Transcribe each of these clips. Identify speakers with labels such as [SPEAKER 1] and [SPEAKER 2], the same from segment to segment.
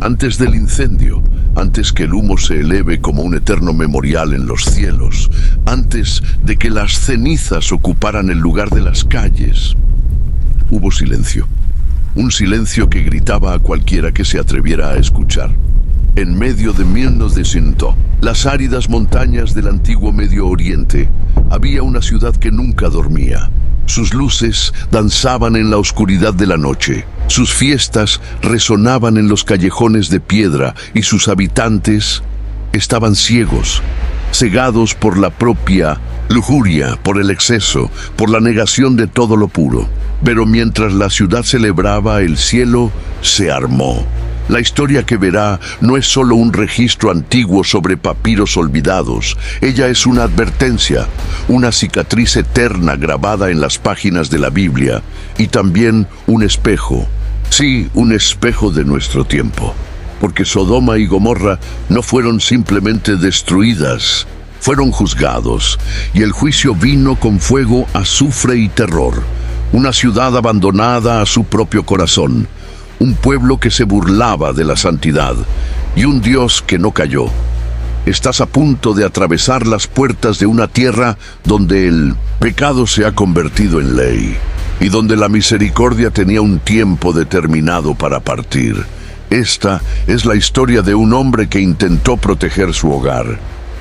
[SPEAKER 1] Antes del incendio, antes que el humo se eleve como un eterno memorial en los cielos, antes de que las cenizas ocuparan el lugar de las calles, hubo silencio. Un silencio que gritaba a cualquiera que se atreviera a escuchar. En medio de 1900, las áridas montañas del antiguo Medio Oriente, había una ciudad que nunca dormía. Sus luces danzaban en la oscuridad de la noche. Sus fiestas resonaban en los callejones de piedra y sus habitantes estaban ciegos, cegados por la propia lujuria, por el exceso, por la negación de todo lo puro. Pero mientras la ciudad celebraba, el cielo se armó. La historia que verá no es solo un registro antiguo sobre papiros olvidados. Ella es una advertencia, una cicatriz eterna grabada en las páginas de la Biblia y también un espejo. Sí, un espejo de nuestro tiempo. Porque Sodoma y Gomorra no fueron simplemente destruidas, fueron juzgados, y el juicio vino con fuego, azufre y terror. Una ciudad abandonada a su propio corazón. Un pueblo que se burlaba de la santidad y un Dios que no cayó. Estás a punto de atravesar las puertas de una tierra donde el pecado se ha convertido en ley y donde la misericordia tenía un tiempo determinado para partir. Esta es la historia de un hombre que intentó proteger su hogar,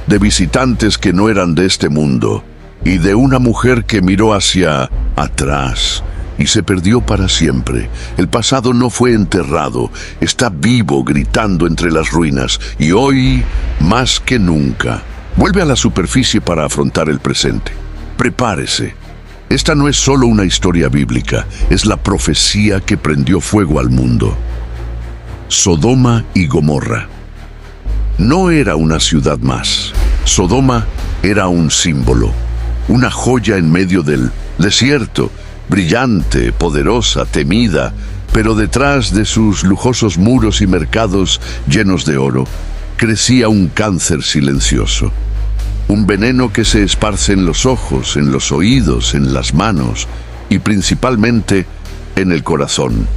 [SPEAKER 1] de visitantes que no eran de este mundo y de una mujer que miró hacia atrás y se perdió para siempre. El pasado no fue enterrado, está vivo gritando entre las ruinas y hoy, más que nunca, vuelve a la superficie para afrontar el presente. Prepárese. Esta no es solo una historia bíblica, es la profecía que prendió fuego al mundo. Sodoma y Gomorra. No era una ciudad más. Sodoma era un símbolo, una joya en medio del desierto, brillante, poderosa, temida, pero detrás de sus lujosos muros y mercados llenos de oro, crecía un cáncer silencioso. Un veneno que se esparce en los ojos, en los oídos, en las manos y principalmente en el corazón.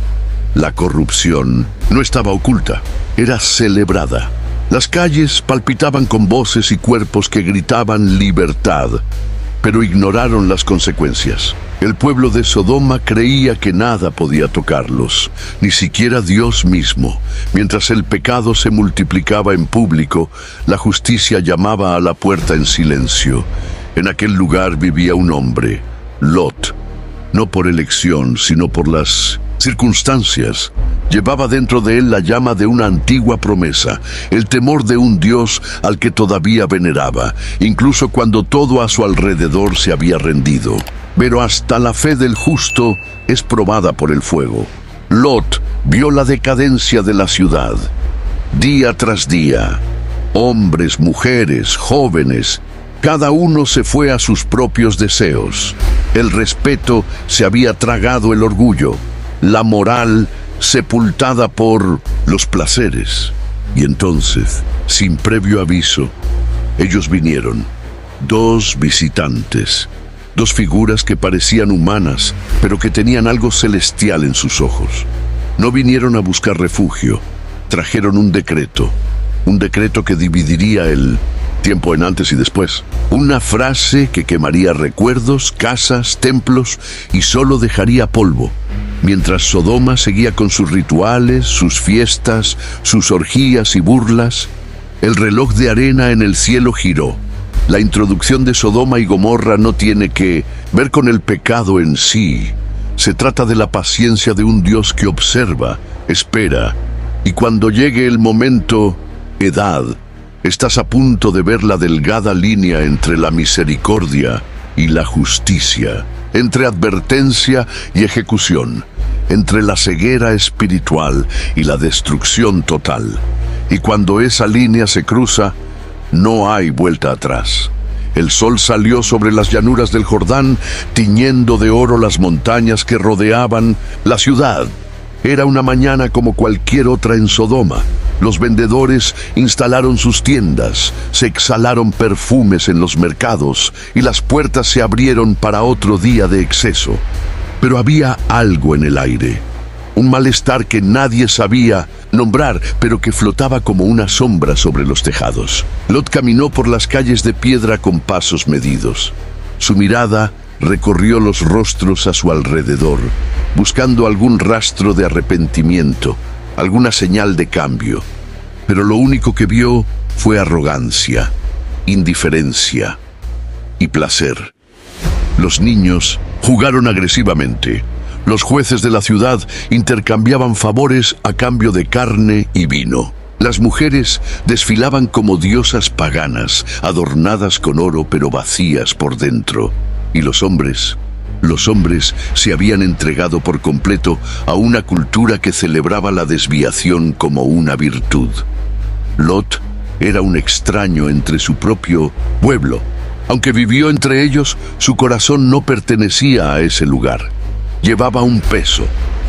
[SPEAKER 1] La corrupción no estaba oculta, era celebrada. Las calles palpitaban con voces y cuerpos que gritaban libertad, pero ignoraron las consecuencias. El pueblo de Sodoma creía que nada podía tocarlos, ni siquiera Dios mismo. Mientras el pecado se multiplicaba en público, la justicia llamaba a la puerta en silencio. En aquel lugar vivía un hombre, Lot. No por elección, sino por las circunstancias. Llevaba dentro de él la llama de una antigua promesa, el temor de un Dios al que todavía veneraba, incluso cuando todo a su alrededor se había rendido. Pero hasta la fe del justo es probada por el fuego. Lot vio la decadencia de la ciudad. Día tras día, hombres, mujeres, jóvenes, cada uno se fue a sus propios deseos. El respeto se había tragado el orgullo, la moral sepultada por los placeres. Y entonces, sin previo aviso, ellos vinieron, dos visitantes, dos figuras que parecían humanas, pero que tenían algo celestial en sus ojos. No vinieron a buscar refugio, trajeron un decreto que dividiría el tiempo en antes y después. Una frase que quemaría recuerdos, casas, templos y solo dejaría polvo. Mientras Sodoma seguía con sus rituales, sus fiestas, sus orgías y burlas, el reloj de arena en el cielo giró. La introducción de Sodoma y Gomorra no tiene que ver con el pecado en sí. Se trata de la paciencia de un Dios que observa, espera, y cuando llegue el momento, edad, estás a punto de ver la delgada línea entre la misericordia y la justicia, entre advertencia y ejecución, entre la ceguera espiritual y la destrucción total. Y cuando esa línea se cruza, no hay vuelta atrás. El sol salió sobre las llanuras del Jordán, tiñendo de oro las montañas que rodeaban la ciudad. Era una mañana como cualquier otra en Sodoma. Los vendedores instalaron sus tiendas, se exhalaron perfumes en los mercados y las puertas se abrieron para otro día de exceso. Pero había algo en el aire, un malestar que nadie sabía nombrar, pero que flotaba como una sombra sobre los tejados. Lot caminó por las calles de piedra con pasos medidos. Su mirada recorrió los rostros a su alrededor, buscando algún rastro de arrepentimiento, alguna señal de cambio. Pero lo único que vio fue arrogancia, indiferencia y placer. Los niños jugaron agresivamente. Los jueces de la ciudad intercambiaban favores a cambio de carne y vino. Las mujeres desfilaban como diosas paganas, adornadas con oro pero vacías por dentro. Y los hombres se habían entregado por completo a una cultura que celebraba la desviación como una virtud. Lot era un extraño entre su propio pueblo. Aunque vivió entre ellos, su corazón no pertenecía a ese lugar. Llevaba un peso,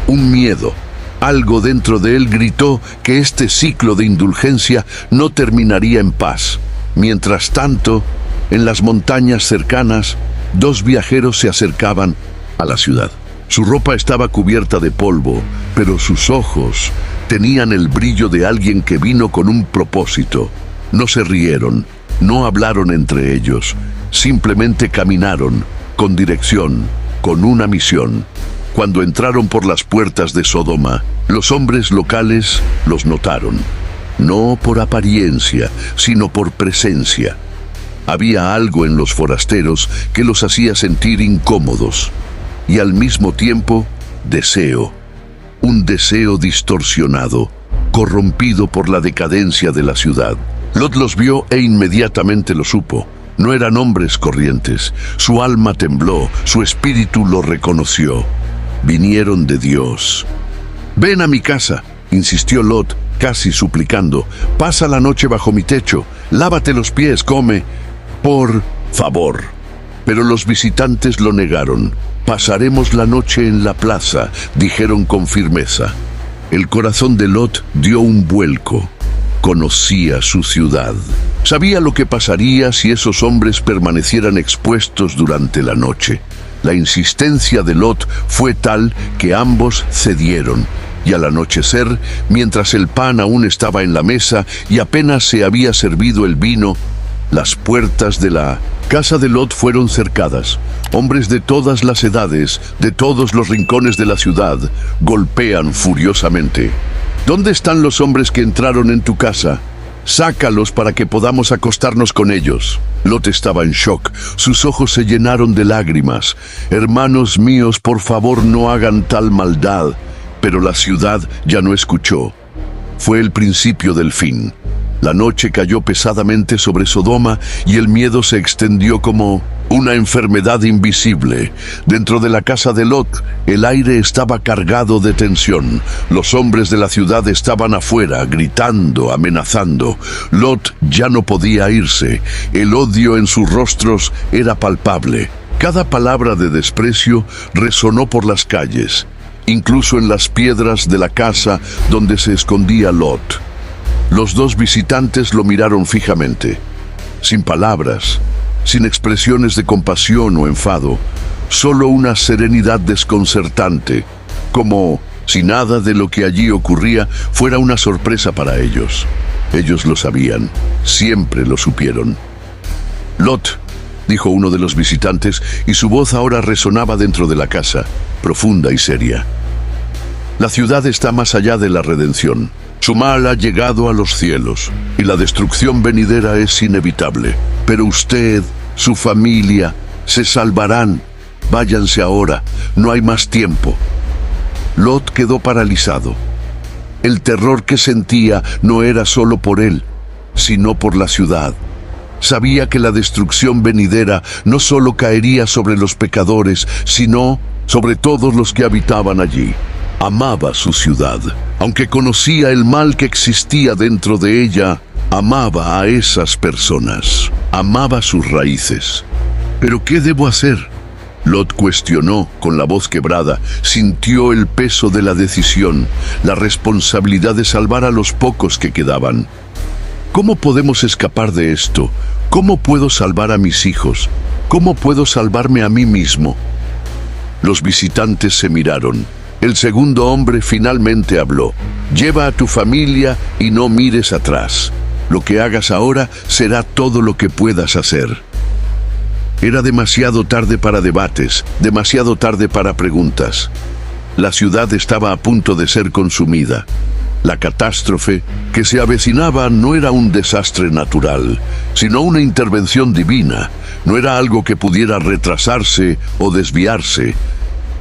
[SPEAKER 1] un miedo. Algo dentro de él gritó que este ciclo de indulgencia no terminaría en paz. Mientras tanto, en las montañas cercanas, dos viajeros se acercaban a la ciudad. Su ropa estaba cubierta de polvo, pero sus ojos tenían el brillo de alguien que vino con un propósito. No se rieron, no hablaron entre ellos, simplemente caminaron, con dirección, con una misión. Cuando entraron por las puertas de Sodoma, los hombres locales los notaron, no por apariencia, sino por presencia. Había algo en los forasteros que los hacía sentir incómodos y al mismo tiempo deseo, un deseo distorsionado, corrompido por la decadencia de la ciudad. Lot los vio e inmediatamente lo supo. No eran hombres corrientes. Su alma tembló, su espíritu lo reconoció. Vinieron de Dios. «Ven a mi casa», insistió Lot, casi suplicando. «Pasa la noche bajo mi techo, lávate los pies, come. Por favor». Pero los visitantes lo negaron. «Pasaremos la noche en la plaza», dijeron con firmeza. El corazón de Lot dio un vuelco. Conocía su ciudad. Sabía lo que pasaría si esos hombres permanecieran expuestos durante la noche. La insistencia de Lot fue tal que ambos cedieron. Y al anochecer, mientras el pan aún estaba en la mesa y apenas se había servido el vino, las puertas de la casa de Lot fueron cercadas. Hombres de todas las edades, de todos los rincones de la ciudad, golpean furiosamente. «¿Dónde están los hombres que entraron en tu casa? Sácalos para que podamos acostarnos con ellos». Lot estaba en shock. Sus ojos se llenaron de lágrimas. «Hermanos míos, por favor, no hagan tal maldad». Pero la ciudad ya no escuchó. Fue el principio del fin. La noche cayó pesadamente sobre Sodoma y el miedo se extendió como una enfermedad invisible. Dentro de la casa de Lot, el aire estaba cargado de tensión. Los hombres de la ciudad estaban afuera, gritando, amenazando. Lot ya no podía irse. El odio en sus rostros era palpable. Cada palabra de desprecio resonó por las calles, incluso en las piedras de la casa donde se escondía Lot. Los dos visitantes lo miraron fijamente, sin palabras, sin expresiones de compasión o enfado, solo una serenidad desconcertante, como si nada de lo que allí ocurría fuera una sorpresa para ellos. Ellos lo sabían, siempre lo supieron. «Lot», dijo uno de los visitantes, y su voz ahora resonaba dentro de la casa, profunda y seria. «La ciudad está más allá de la redención. Su mal ha llegado a los cielos, y la destrucción venidera es inevitable. Pero usted, su familia, se salvarán. Váyanse ahora, no hay más tiempo». Lot quedó paralizado. El terror que sentía no era solo por él, sino por la ciudad. Sabía que la destrucción venidera no solo caería sobre los pecadores, sino sobre todos los que habitaban allí. Amaba su ciudad. Aunque conocía el mal que existía dentro de ella, amaba a esas personas. Amaba sus raíces. ¿Pero qué debo hacer?, Lot cuestionó con la voz quebrada. Sintió el peso de la decisión, la responsabilidad de salvar a los pocos que quedaban. ¿Cómo podemos escapar de esto? ¿Cómo puedo salvar a mis hijos? ¿Cómo puedo salvarme a mí mismo? Los visitantes se miraron. El segundo hombre finalmente habló. Lleva a tu familia y no mires atrás. Lo que hagas ahora será todo lo que puedas hacer. Era demasiado tarde para debates, demasiado tarde para preguntas. La ciudad estaba a punto de ser consumida. La catástrofe que se avecinaba no era un desastre natural, sino una intervención divina. No era algo que pudiera retrasarse o desviarse.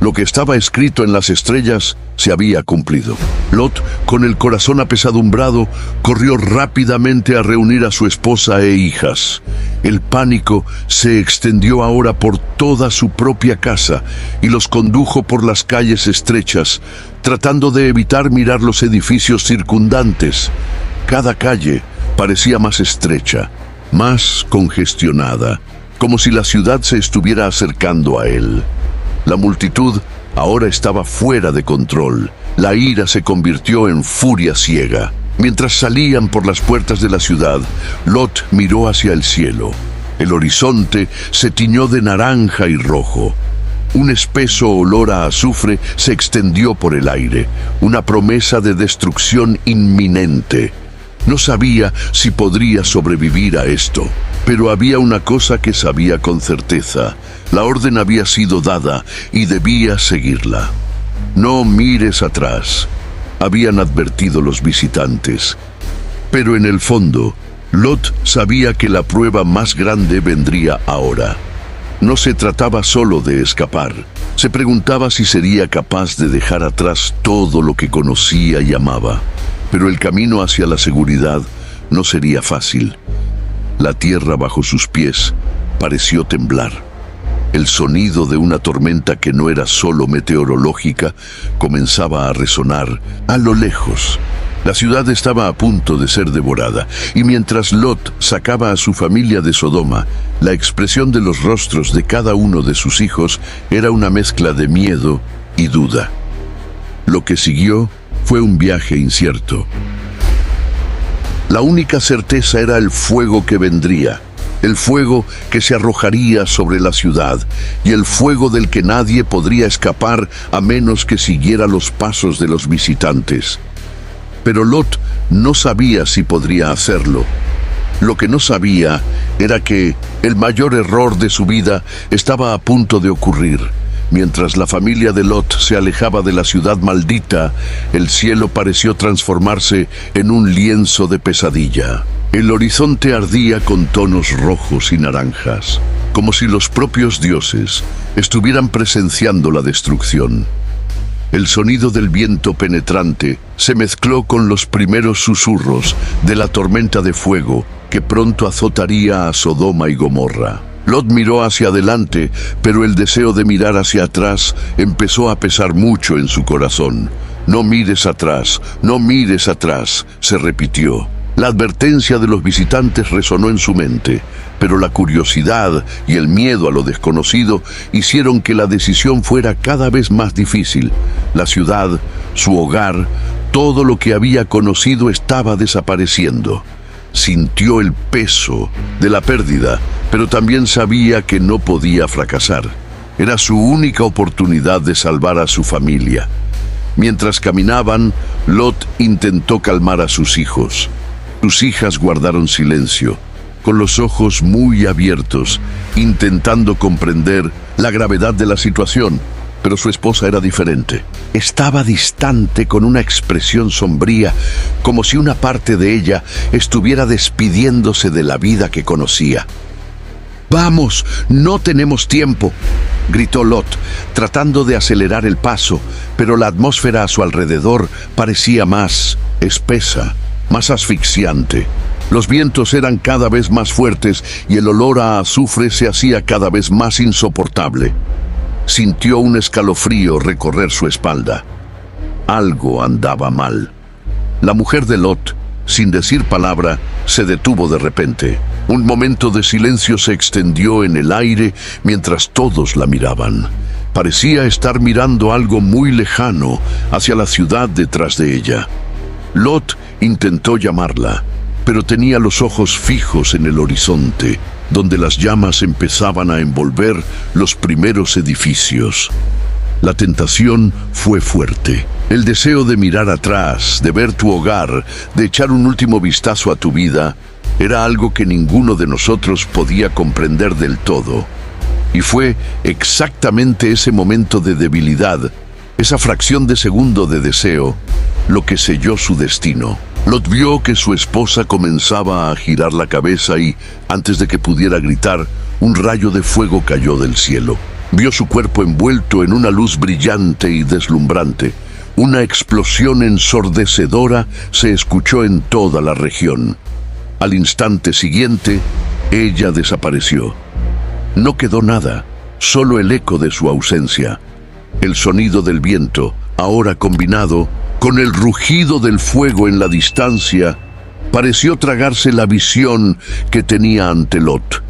[SPEAKER 1] Lo que estaba escrito en las estrellas se había cumplido. Lot, con el corazón apesadumbrado, corrió rápidamente a reunir a su esposa e hijas. El pánico se extendió ahora por toda su propia casa y los condujo por las calles estrechas, tratando de evitar mirar los edificios circundantes. Cada calle parecía más estrecha, más congestionada, como si la ciudad se estuviera acercando a él. La multitud ahora estaba fuera de control. La ira se convirtió en furia ciega. Mientras salían por las puertas de la ciudad, Lot miró hacia el cielo. El horizonte se tiñó de naranja y rojo. Un espeso olor a azufre se extendió por el aire, una promesa de destrucción inminente. No sabía si podría sobrevivir a esto, pero había una cosa que sabía con certeza. La orden había sido dada y debía seguirla. No mires atrás, habían advertido los visitantes. Pero en el fondo, Lot sabía que la prueba más grande vendría ahora. No se trataba solo de escapar. Se preguntaba si sería capaz de dejar atrás todo lo que conocía y amaba. Pero el camino hacia la seguridad no sería fácil. La tierra bajo sus pies pareció temblar. El sonido de una tormenta que no era solo meteorológica comenzaba a resonar a lo lejos. La ciudad estaba a punto de ser devorada, y mientras Lot sacaba a su familia de Sodoma, la expresión de los rostros de cada uno de sus hijos era una mezcla de miedo y duda. Lo que siguió fue un viaje incierto. La única certeza era el fuego que vendría, el fuego que se arrojaría sobre la ciudad, y el fuego del que nadie podría escapar a menos que siguiera los pasos de los visitantes. Pero Lot no sabía si podría hacerlo. Lo que no sabía era que el mayor error de su vida estaba a punto de ocurrir. Mientras la familia de Lot se alejaba de la ciudad maldita, el cielo pareció transformarse en un lienzo de pesadilla. El horizonte ardía con tonos rojos y naranjas, como si los propios dioses estuvieran presenciando la destrucción. El sonido del viento penetrante se mezcló con los primeros susurros de la tormenta de fuego que pronto azotaría a Sodoma y Gomorra. Lot miró hacia adelante, pero el deseo de mirar hacia atrás empezó a pesar mucho en su corazón. No mires atrás, no mires atrás, se repitió. La advertencia de los visitantes resonó en su mente, pero la curiosidad y el miedo a lo desconocido hicieron que la decisión fuera cada vez más difícil. La ciudad, su hogar, todo lo que había conocido estaba desapareciendo. Sintió el peso de la pérdida, pero también sabía que no podía fracasar. Era su única oportunidad de salvar a su familia. Mientras caminaban, Lot intentó calmar a sus hijos. Sus hijas guardaron silencio, con los ojos muy abiertos, intentando comprender la gravedad de la situación, pero su esposa era diferente. Estaba distante, con una expresión sombría, como si una parte de ella estuviera despidiéndose de la vida que conocía. «¡Vamos! ¡No tenemos tiempo!», gritó Lot, tratando de acelerar el paso, pero la atmósfera a su alrededor parecía más espesa, más asfixiante. Los vientos eran cada vez más fuertes y el olor a azufre se hacía cada vez más insoportable. Sintió un escalofrío recorrer su espalda. Algo andaba mal. La mujer de Lot, sin decir palabra, se detuvo de repente. Un momento de silencio se extendió en el aire mientras todos la miraban. Parecía estar mirando algo muy lejano hacia la ciudad detrás de ella. Lot intentó llamarla, pero tenía los ojos fijos en el horizonte, donde las llamas empezaban a envolver los primeros edificios. La tentación fue fuerte. El deseo de mirar atrás, de ver tu hogar, de echar un último vistazo a tu vida, era algo que ninguno de nosotros podía comprender del todo. Y fue exactamente ese momento de debilidad, esa fracción de segundo de deseo, lo que selló su destino. Lot vio que su esposa comenzaba a girar la cabeza y, antes de que pudiera gritar, un rayo de fuego cayó del cielo. Vio su cuerpo envuelto en una luz brillante y deslumbrante. Una explosión ensordecedora se escuchó en toda la región. Al instante siguiente, ella desapareció. No quedó nada, solo el eco de su ausencia. El sonido del viento, ahora combinado con el rugido del fuego en la distancia, pareció tragarse la visión que tenía ante Lot.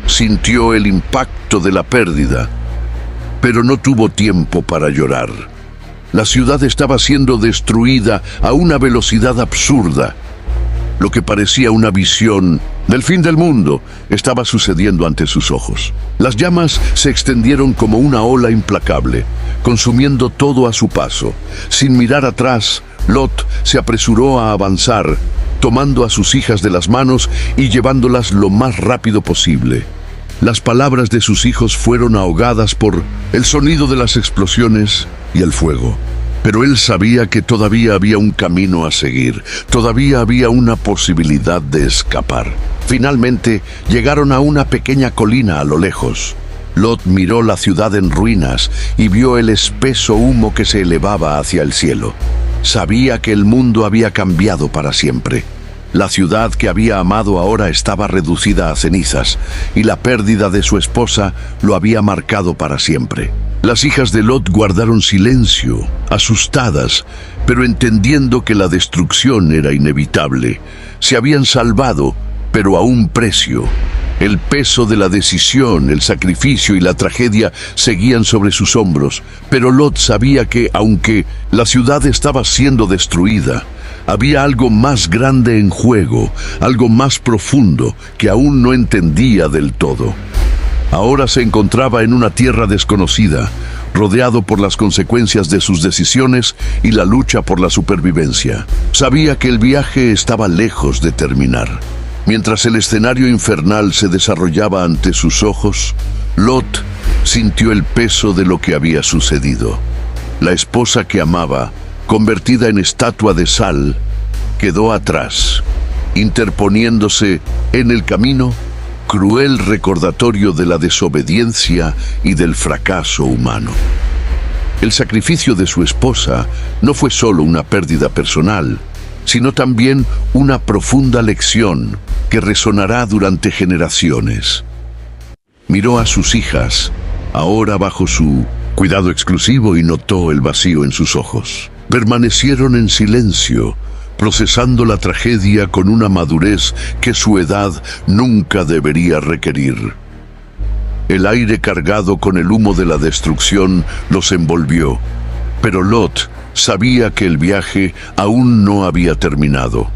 [SPEAKER 1] Sintió el impacto de la pérdida, pero no tuvo tiempo para llorar. La ciudad estaba siendo destruida a una velocidad absurda. Lo que parecía una visión del fin del mundo estaba sucediendo ante sus ojos. Las llamas se extendieron como una ola implacable, consumiendo todo a su paso. Sin mirar atrás, Lot se apresuró a avanzar, tomando a sus hijas de las manos y llevándolas lo más rápido posible. Las palabras de sus hijos fueron ahogadas por el sonido de las explosiones y el fuego. Pero él sabía que todavía había un camino a seguir, todavía había una posibilidad de escapar. Finalmente llegaron a una pequeña colina a lo lejos. Lot miró la ciudad en ruinas y vio el espeso humo que se elevaba hacia el cielo. Sabía que el mundo había cambiado para siempre. La ciudad que había amado ahora estaba reducida a cenizas, y la pérdida de su esposa lo había marcado para siempre. Las hijas de Lot guardaron silencio, asustadas, pero entendiendo que la destrucción era inevitable. Se habían salvado, pero a un precio. El peso de la decisión, el sacrificio y la tragedia seguían sobre sus hombros, pero Lot sabía que, aunque la ciudad estaba siendo destruida, había algo más grande en juego, algo más profundo que aún no entendía del todo. Ahora se encontraba en una tierra desconocida, rodeado por las consecuencias de sus decisiones y la lucha por la supervivencia. Sabía que el viaje estaba lejos de terminar. Mientras el escenario infernal se desarrollaba ante sus ojos, Lot sintió el peso de lo que había sucedido. La esposa que amaba, convertida en estatua de sal, quedó atrás, interponiéndose en el camino, cruel recordatorio de la desobediencia y del fracaso humano. El sacrificio de su esposa no fue solo una pérdida personal, sino también una profunda lección que resonará durante generaciones. Miró a sus hijas, ahora bajo su cuidado exclusivo, y notó el vacío en sus ojos. Permanecieron en silencio, procesando la tragedia con una madurez que su edad nunca debería requerir. El aire cargado con el humo de la destrucción los envolvió, pero Lot sabía que el viaje aún no había terminado.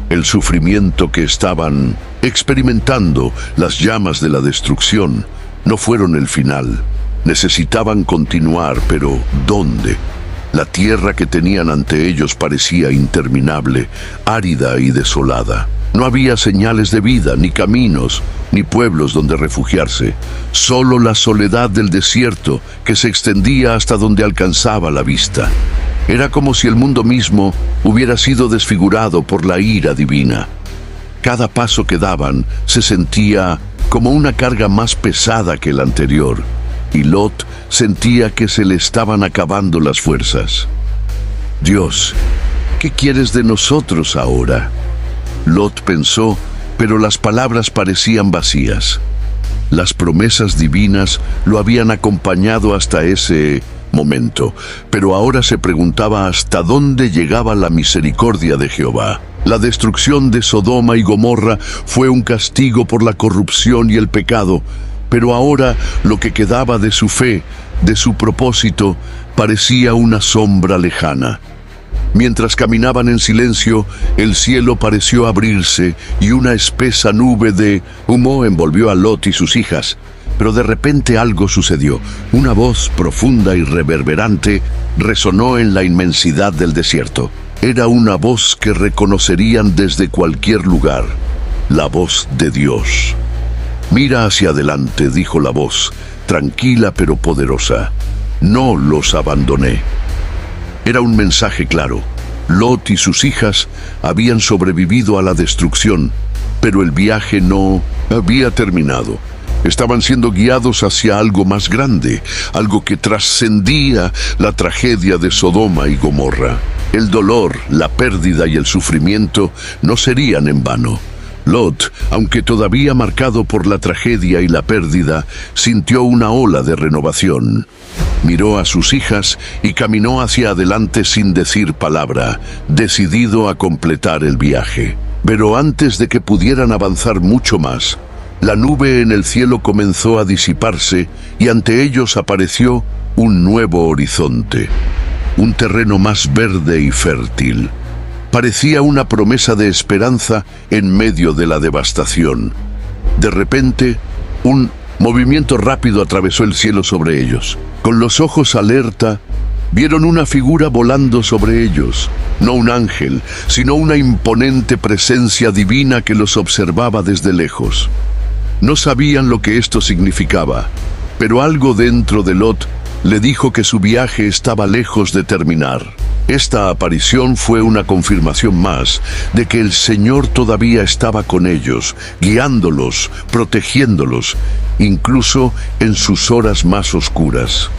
[SPEAKER 1] El sufrimiento que estaban experimentando, las llamas de la destrucción, no fueron el final. Necesitaban continuar, pero ¿dónde? La tierra que tenían ante ellos parecía interminable, árida y desolada. No había señales de vida, ni caminos, ni pueblos donde refugiarse. Solo la soledad del desierto que se extendía hasta donde alcanzaba la vista. Era como si el mundo mismo hubiera sido desfigurado por la ira divina. Cada paso que daban se sentía como una carga más pesada que el anterior, y Lot sentía que se le estaban acabando las fuerzas. Dios, ¿qué quieres de nosotros ahora? Lot pensó, pero las palabras parecían vacías. Las promesas divinas lo habían acompañado hasta ese momento, pero ahora se preguntaba hasta dónde llegaba la misericordia de Jehová. La destrucción de Sodoma y Gomorra fue un castigo por la corrupción y el pecado, pero ahora lo que quedaba de su fe, de su propósito, parecía una sombra lejana. Mientras caminaban en silencio, el cielo pareció abrirse y una espesa nube de humo envolvió a Lot y sus hijas. Pero de repente algo sucedió. Una voz profunda y reverberante resonó en la inmensidad del desierto. Era una voz que reconocerían desde cualquier lugar. La voz de Dios. «Mira hacia adelante», dijo la voz, tranquila pero poderosa. «No los abandoné». Era un mensaje claro. Lot y sus hijas habían sobrevivido a la destrucción, pero el viaje no había terminado. Estaban siendo guiados hacia algo más grande, algo que trascendía la tragedia de Sodoma y Gomorra. El dolor, la pérdida y el sufrimiento no serían en vano. Lot, aunque todavía marcado por la tragedia y la pérdida, sintió una ola de renovación. Miró a sus hijas y caminó hacia adelante sin decir palabra, decidido a completar el viaje. Pero antes de que pudieran avanzar mucho más, la nube en el cielo comenzó a disiparse y ante ellos apareció un nuevo horizonte, un terreno más verde y fértil. Parecía una promesa de esperanza en medio de la devastación. De repente, un movimiento rápido atravesó el cielo sobre ellos. Con los ojos alerta, vieron una figura volando sobre ellos. No un ángel, sino una imponente presencia divina que los observaba desde lejos. No sabían lo que esto significaba, pero algo dentro de Lot le dijo que su viaje estaba lejos de terminar. Esta aparición fue una confirmación más de que el Señor todavía estaba con ellos, guiándolos, protegiéndolos, incluso en sus horas más oscuras.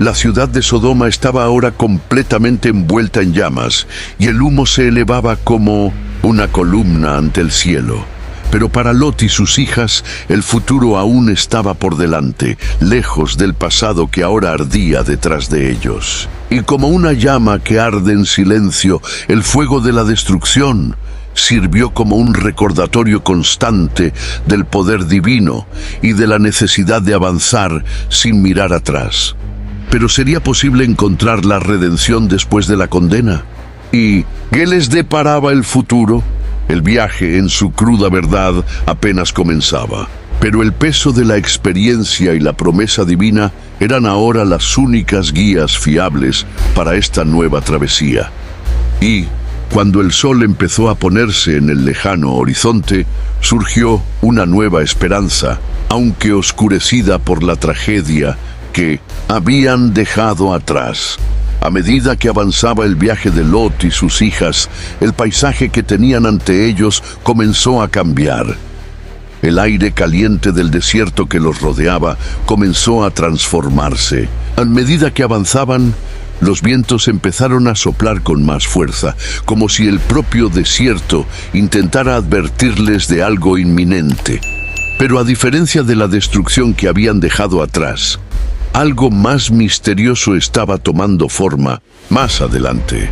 [SPEAKER 1] La ciudad de Sodoma estaba ahora completamente envuelta en llamas y el humo se elevaba como una columna ante el cielo. Pero para Lot y sus hijas, el futuro aún estaba por delante, lejos del pasado que ahora ardía detrás de ellos. Y como una llama que arde en silencio, el fuego de la destrucción sirvió como un recordatorio constante del poder divino y de la necesidad de avanzar sin mirar atrás. Pero ¿sería posible encontrar la redención después de la condena? ¿Y qué les deparaba el futuro? El viaje, en su cruda verdad, apenas comenzaba. Pero el peso de la experiencia y la promesa divina eran ahora las únicas guías fiables para esta nueva travesía. Y, cuando el sol empezó a ponerse en el lejano horizonte, surgió una nueva esperanza, aunque oscurecida por la tragedia que habían dejado atrás. A medida que avanzaba el viaje de Lot y sus hijas, el paisaje que tenían ante ellos comenzó a cambiar. El aire caliente del desierto que los rodeaba comenzó a transformarse. A medida que avanzaban, los vientos empezaron a soplar con más fuerza, como si el propio desierto intentara advertirles de algo inminente. Pero a diferencia de la destrucción que habían dejado atrás, algo más misterioso estaba tomando forma más adelante.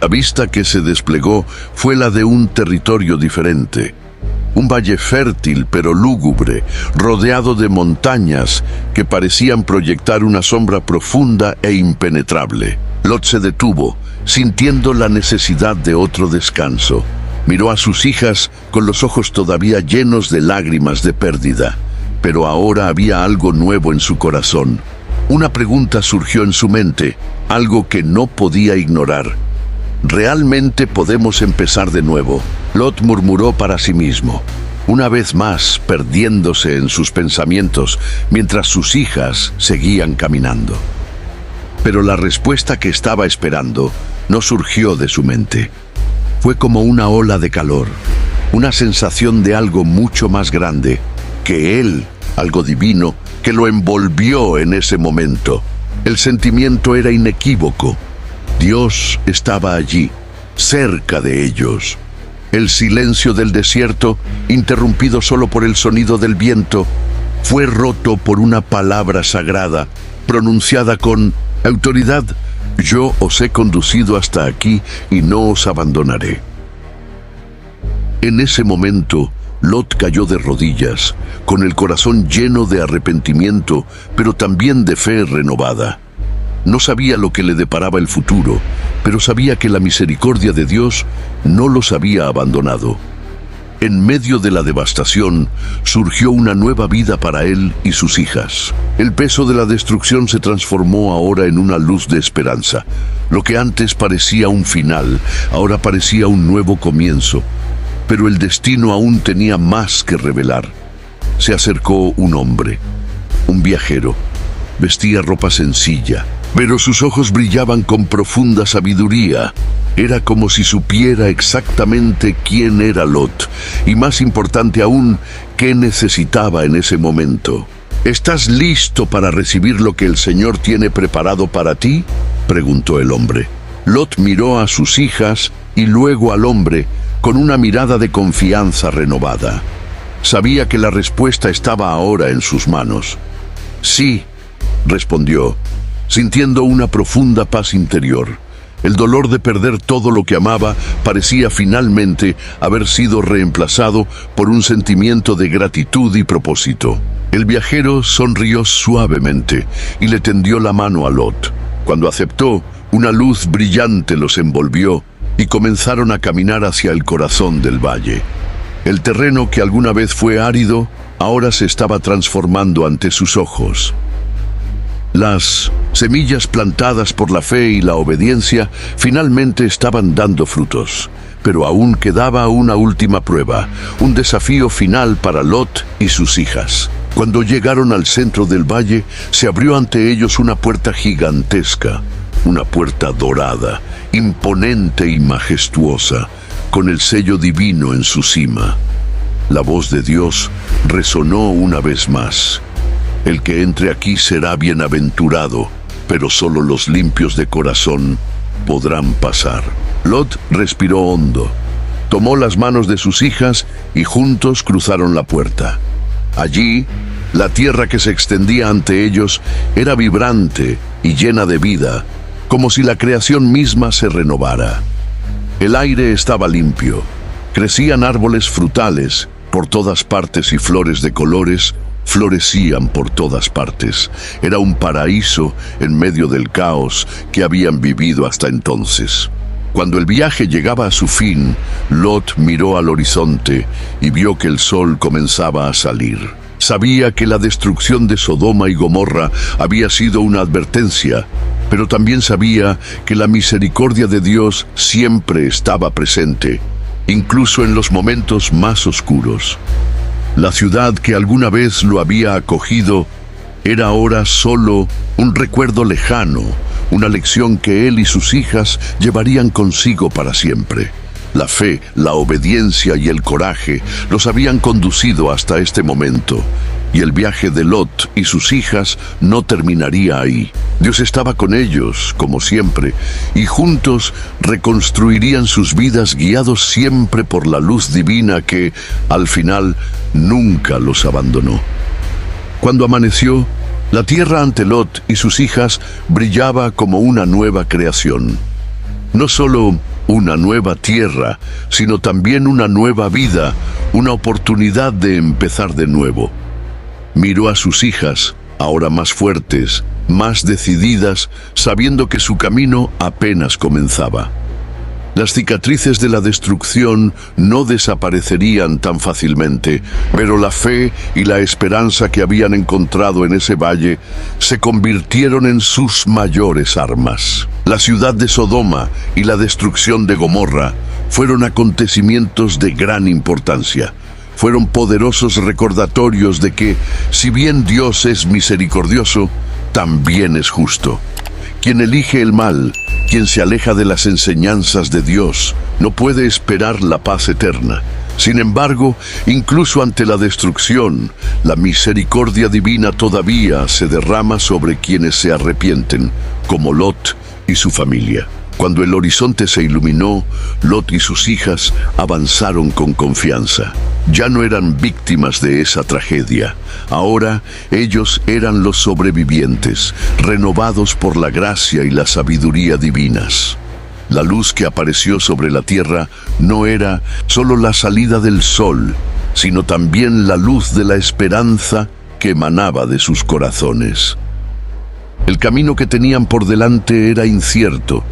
[SPEAKER 1] La vista que se desplegó fue la de un territorio diferente. Un valle fértil pero lúgubre, rodeado de montañas que parecían proyectar una sombra profunda e impenetrable. Lot se detuvo, sintiendo la necesidad de otro descanso. Miró a sus hijas con los ojos todavía llenos de lágrimas de pérdida. Pero ahora había algo nuevo en su corazón. Una pregunta surgió en su mente, algo que no podía ignorar. ¿Realmente podemos empezar de nuevo? Lot murmuró para sí mismo, una vez más perdiéndose en sus pensamientos mientras sus hijas seguían caminando. Pero la respuesta que estaba esperando no surgió de su mente. Fue como una ola de calor, una sensación de algo mucho más grande que él, algo divino, que lo envolvió en ese momento. El sentimiento era inequívoco. Dios estaba allí, cerca de ellos. El silencio del desierto, interrumpido solo por el sonido del viento, fue roto por una palabra sagrada, pronunciada con autoridad: «Yo os he conducido hasta aquí y no os abandonaré». En ese momento, Lot cayó de rodillas, con el corazón lleno de arrepentimiento, pero también de fe renovada. No sabía lo que le deparaba el futuro, pero sabía que la misericordia de Dios no los había abandonado. En medio de la devastación, surgió una nueva vida para él y sus hijas. El peso de la destrucción se transformó ahora en una luz de esperanza. Lo que antes parecía un final, ahora parecía un nuevo comienzo. Pero el destino aún tenía más que revelar. Se acercó un hombre, un viajero. Vestía ropa sencilla, pero sus ojos brillaban con profunda sabiduría. Era como si supiera exactamente quién era Lot, y más importante aún, qué necesitaba en ese momento. ¿Estás listo para recibir lo que el Señor tiene preparado para ti?, preguntó el hombre. Lot miró a sus hijas y luego al hombre con una mirada de confianza renovada. Sabía que la respuesta estaba ahora en sus manos. Sí, respondió, sintiendo una profunda paz interior. El dolor de perder todo lo que amaba parecía finalmente haber sido reemplazado por un sentimiento de gratitud y propósito. El viajero sonrió suavemente y le tendió la mano a Lot. Cuando aceptó, una luz brillante los envolvió y comenzaron a caminar hacia el corazón del valle. El terreno que alguna vez fue árido, ahora se estaba transformando ante sus ojos. Las semillas plantadas por la fe y la obediencia finalmente estaban dando frutos, pero aún quedaba una última prueba, un desafío final para Lot y sus hijas. Cuando llegaron al centro del valle, se abrió ante ellos una puerta gigantesca, una puerta dorada, imponente y majestuosa, con el sello divino en su cima. La voz de Dios resonó una vez más. El que entre aquí será bienaventurado, pero solo los limpios de corazón podrán pasar. Lot respiró hondo, tomó las manos de sus hijas y juntos cruzaron la puerta. Allí, la tierra que se extendía ante ellos era vibrante y llena de vida, como si la creación misma se renovara. El aire estaba limpio, crecían árboles frutales por todas partes y flores de colores florecían por todas partes. Era un paraíso en medio del caos que habían vivido hasta entonces. Cuando el viaje llegaba a su fin, Lot miró al horizonte y vio que el sol comenzaba a salir. Sabía que la destrucción de Sodoma y Gomorra había sido una advertencia, pero también sabía que la misericordia de Dios siempre estaba presente, incluso en los momentos más oscuros. La ciudad que alguna vez lo había acogido era ahora solo un recuerdo lejano, una lección que él y sus hijas llevarían consigo para siempre. La fe, la obediencia y el coraje los habían conducido hasta este momento, y el viaje de Lot y sus hijas no terminaría ahí. Dios estaba con ellos, como siempre, y juntos reconstruirían sus vidas guiados siempre por la luz divina que, al final, nunca los abandonó. Cuando amaneció, la tierra ante Lot y sus hijas brillaba como una nueva creación. No solo una nueva tierra, sino también una nueva vida, una oportunidad de empezar de nuevo. Miró a sus hijas, ahora más fuertes, más decididas, sabiendo que su camino apenas comenzaba. Las cicatrices de la destrucción no desaparecerían tan fácilmente, pero la fe y la esperanza que habían encontrado en ese valle se convirtieron en sus mayores armas. La ciudad de Sodoma y la destrucción de Gomorra fueron acontecimientos de gran importancia. Fueron poderosos recordatorios de que, si bien Dios es misericordioso, también es justo. Quien elige el mal, quien se aleja de las enseñanzas de Dios, no puede esperar la paz eterna. Sin embargo, incluso ante la destrucción, la misericordia divina todavía se derrama sobre quienes se arrepienten, como Lot y su familia. Cuando el horizonte se iluminó, Lot y sus hijas avanzaron con confianza. Ya no eran víctimas de esa tragedia. Ahora ellos eran los sobrevivientes, renovados por la gracia y la sabiduría divinas. La luz que apareció sobre la tierra no era solo la salida del sol, sino también la luz de la esperanza que emanaba de sus corazones. El camino que tenían por delante era incierto,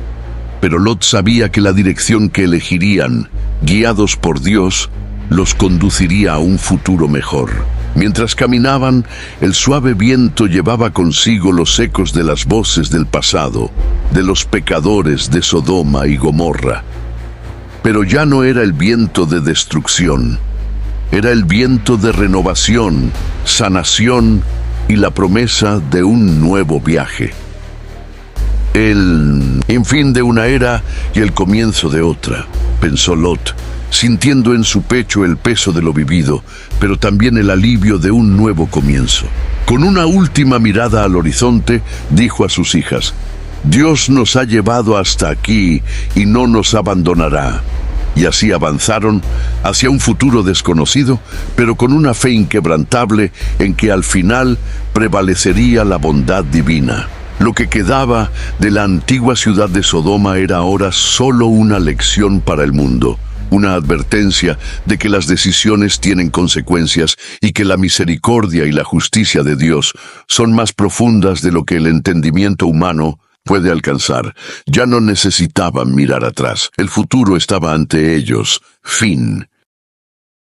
[SPEAKER 1] pero Lot sabía que la dirección que elegirían, guiados por Dios, los conduciría a un futuro mejor. Mientras caminaban, el suave viento llevaba consigo los ecos de las voces del pasado, de los pecadores de Sodoma y Gomorra. Pero ya no era el viento de destrucción, era el viento de renovación, sanación y la promesa de un nuevo viaje. El fin de una era y el comienzo de otra, pensó Lot, sintiendo en su pecho el peso de lo vivido, pero también el alivio de un nuevo comienzo. Con una última mirada al horizonte, dijo a sus hijas: Dios nos ha llevado hasta aquí y no nos abandonará. Y así avanzaron hacia un futuro desconocido, pero con una fe inquebrantable en que al final prevalecería la bondad divina. Lo que quedaba de la antigua ciudad de Sodoma era ahora solo una lección para el mundo, una advertencia de que las decisiones tienen consecuencias y que la misericordia y la justicia de Dios son más profundas de lo que el entendimiento humano puede alcanzar. Ya no necesitaban mirar atrás. El futuro estaba ante ellos. Fin.